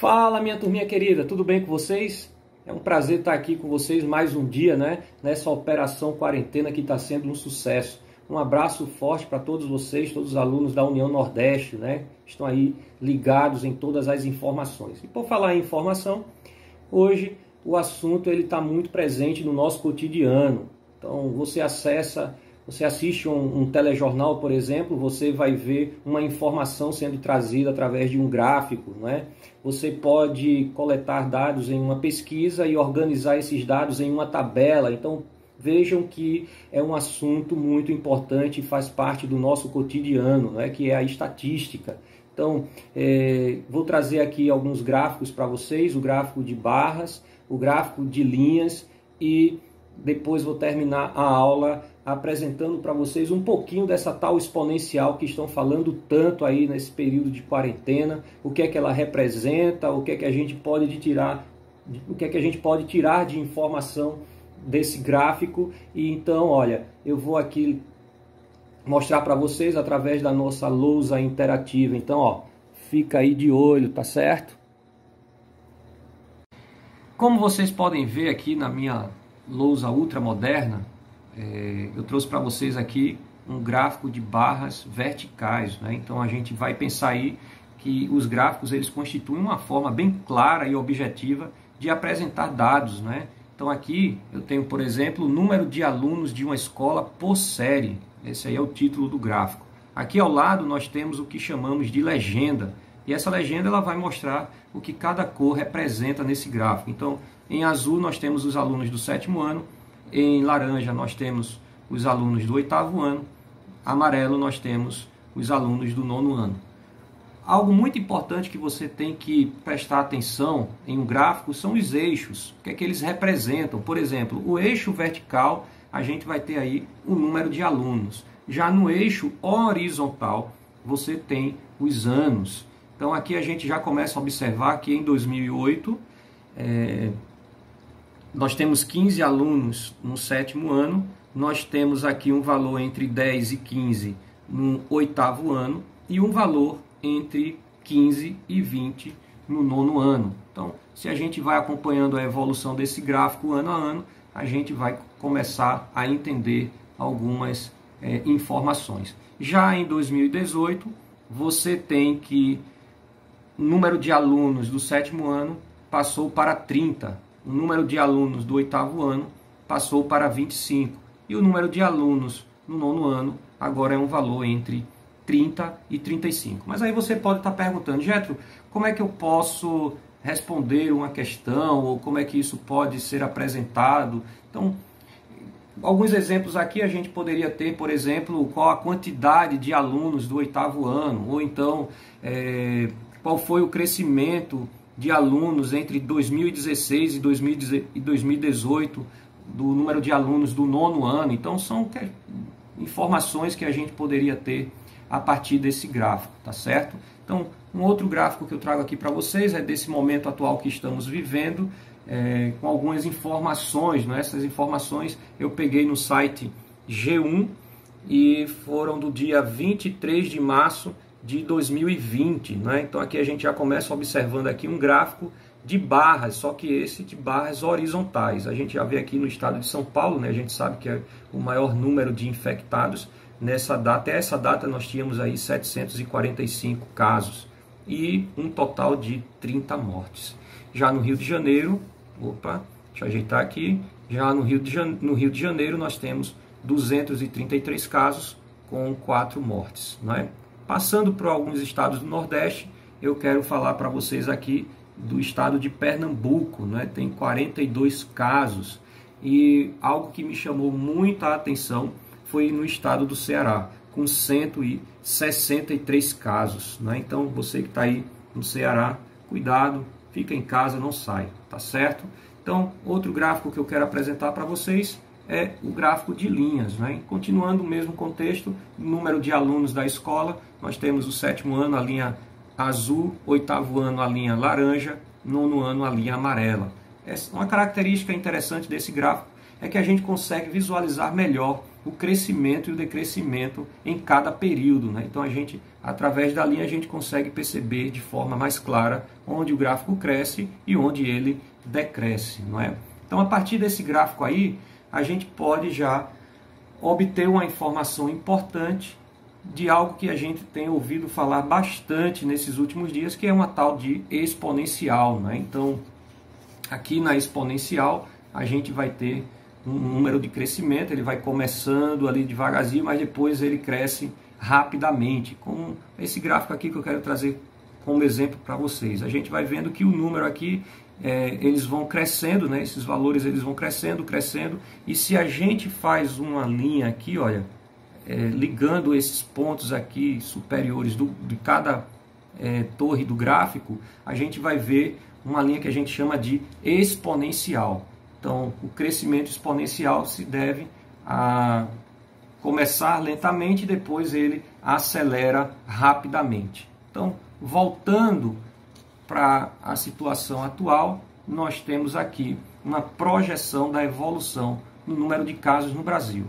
Fala, minha turminha querida, tudo bem com vocês? É um prazer estar aqui com vocês mais um dia, né? Nessa operação quarentena que está sendo um sucesso. Um abraço forte para todos vocês, todos os alunos da União Nordeste, né? Estão aí ligados em todas as informações. E por falar em informação, hoje o assunto ele está muito presente no nosso cotidiano. Então você assiste um telejornal, por exemplo, você vai ver uma informação sendo trazida através de um gráfico, não é? Você pode coletar dados em uma pesquisa e organizar esses dados em uma tabela. Então vejam que é um assunto muito importante e faz parte do nosso cotidiano, não é? Que é a estatística. Então vou trazer aqui alguns gráficos para vocês, o gráfico de barras, o gráfico de linhas e depois vou terminar a aula apresentando para vocês um pouquinho dessa tal exponencial que estão falando tanto aí nesse período de quarentena, o que é que ela representa, o que é que a gente pode tirar de informação desse gráfico. E então, olha, eu vou aqui mostrar para vocês através da nossa lousa interativa. Então, ó, fica aí de olho, tá certo? Como vocês podem ver aqui na minha lousa ultra moderna, eu trouxe para vocês aqui um gráfico de barras verticais, né? Então a gente vai pensar aí que os gráficos eles constituem uma forma bem clara e objetiva de apresentar dados, né? Então aqui eu tenho, por exemplo, o número de alunos de uma escola por série. Esse aí é o título do gráfico. Aqui ao lado nós temos o que chamamos de legenda. E essa legenda ela vai mostrar o que cada cor representa nesse gráfico. Então, em azul nós temos os alunos do 7º ano, em laranja nós temos os alunos do 8º ano, amarelo nós temos os alunos do 9º ano. Algo muito importante que você tem que prestar atenção em um gráfico são os eixos, o que é que eles representam. Por exemplo, o eixo vertical, a gente vai ter aí o número de alunos. Já no eixo horizontal, você tem os anos. Então aqui a gente já começa a observar que em 2008, nós temos 15 alunos no 7º ano, nós temos aqui um valor entre 10 e 15 no 8º ano e um valor entre 15 e 20 no 9º ano. Então, se a gente vai acompanhando a evolução desse gráfico ano a ano, a gente vai começar a entender algumas informações. Já em 2018, você tem que o número de alunos do 7º ano passou para 30, o número de alunos do 8º ano passou para 25 e o número de alunos no 9º ano agora é um valor entre 30 e 35. Mas aí você pode estar perguntando, Getro, como é que eu posso responder uma questão ou como é que isso pode ser apresentado? Então, alguns exemplos aqui a gente poderia ter, por exemplo, qual a quantidade de alunos do 8º ano, ou então qual foi o crescimento de alunos entre 2016 e 2018 do número de alunos do 9º ano. Então são informações que a gente poderia ter a partir desse gráfico, tá certo? Então um outro gráfico que eu trago aqui para vocês é desse momento atual que estamos vivendo, com algumas informações, né? Essas informações eu peguei no site G1 e foram do dia 23 de março de 2020, né? Então aqui a gente já começa observando aqui um gráfico de barras, só que esse de barras horizontais. A gente já vê aqui no estado de São Paulo, né? A gente sabe que é o maior número de infectados nessa data. Até essa data nós tínhamos aí 745 casos e um total de 30 mortes. Já no Rio de Janeiro, deixa eu ajeitar aqui, já no Rio de Janeiro nós temos 233 casos com 4 mortes, né? Passando por alguns estados do Nordeste, eu quero falar para vocês aqui do estado de Pernambuco, né? Tem 42 casos. E algo que me chamou muita atenção foi no estado do Ceará, com 163 casos, né? Então, você que está aí no Ceará, cuidado, fica em casa, não sai, tá certo? Então, outro gráfico que eu quero apresentar para vocês é o gráfico de linhas, né? Continuando o mesmo contexto, número de alunos da escola, nós temos o 7º ano, a linha azul, 8º ano, a linha laranja, 9º ano, a linha amarela. Uma característica interessante desse gráfico é que a gente consegue visualizar melhor o crescimento e o decrescimento em cada período, né? Então a gente, através da linha, a gente consegue perceber de forma mais clara onde o gráfico cresce e onde ele decresce, não é? Então a partir desse gráfico aí, a gente pode já obter uma informação importante de algo que a gente tem ouvido falar bastante nesses últimos dias, que é uma tal de exponencial, né? Então, aqui na exponencial, a gente vai ter um número de crescimento, ele vai começando ali devagarzinho, mas depois ele cresce rapidamente, como esse gráfico aqui que eu quero trazer como exemplo para vocês. A gente vai vendo que o número aqui, eles vão crescendo, né? Esses valores eles vão crescendo, e se a gente faz uma linha aqui, olha, ligando esses pontos aqui superiores de cada torre do gráfico, a gente vai ver uma linha que a gente chama de exponencial. Então, o crescimento exponencial se deve a começar lentamente e depois ele acelera rapidamente. Então, voltando para a situação atual, nós temos aqui uma projeção da evolução no número de casos no Brasil.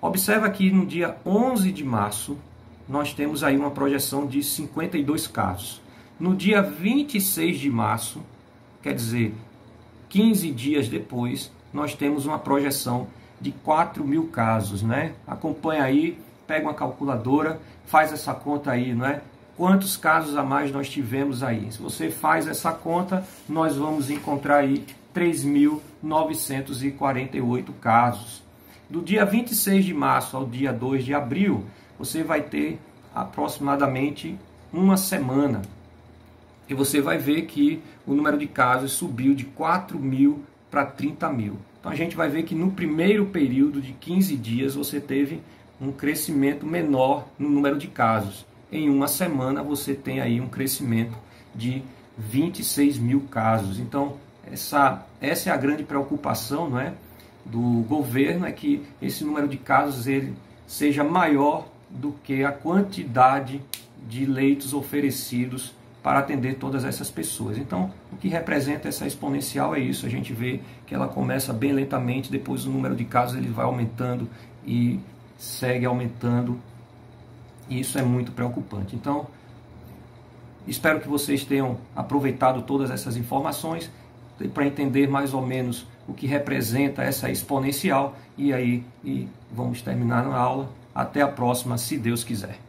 Observa que no dia 11 de março, nós temos aí uma projeção de 52 casos. No dia 26 de março, quer dizer, 15 dias depois, nós temos uma projeção de 4.000 casos, né? Acompanha aí, pega uma calculadora, faz essa conta aí, né? Quantos casos a mais nós tivemos aí? Se você faz essa conta, nós vamos encontrar aí 3.948 casos. Do dia 26 de março ao dia 2 de abril, você vai ter aproximadamente uma semana. E você vai ver que o número de casos subiu de 4.000 para 30.000. Então a gente vai ver que no primeiro período de 15 dias você teve um crescimento menor no número de casos. Em uma semana você tem aí um crescimento de 26.000 casos. Então essa é a grande preocupação, não é, do governo, é que esse número de casos ele seja maior do que a quantidade de leitos oferecidos para atender todas essas pessoas. Então, o que representa essa exponencial é isso. A gente vê que ela começa bem lentamente, depois o número de casos ele vai aumentando e segue aumentando. E isso é muito preocupante. Então, espero que vocês tenham aproveitado todas essas informações para entender mais ou menos o que representa essa exponencial. E aí vamos terminar a aula. Até a próxima, se Deus quiser.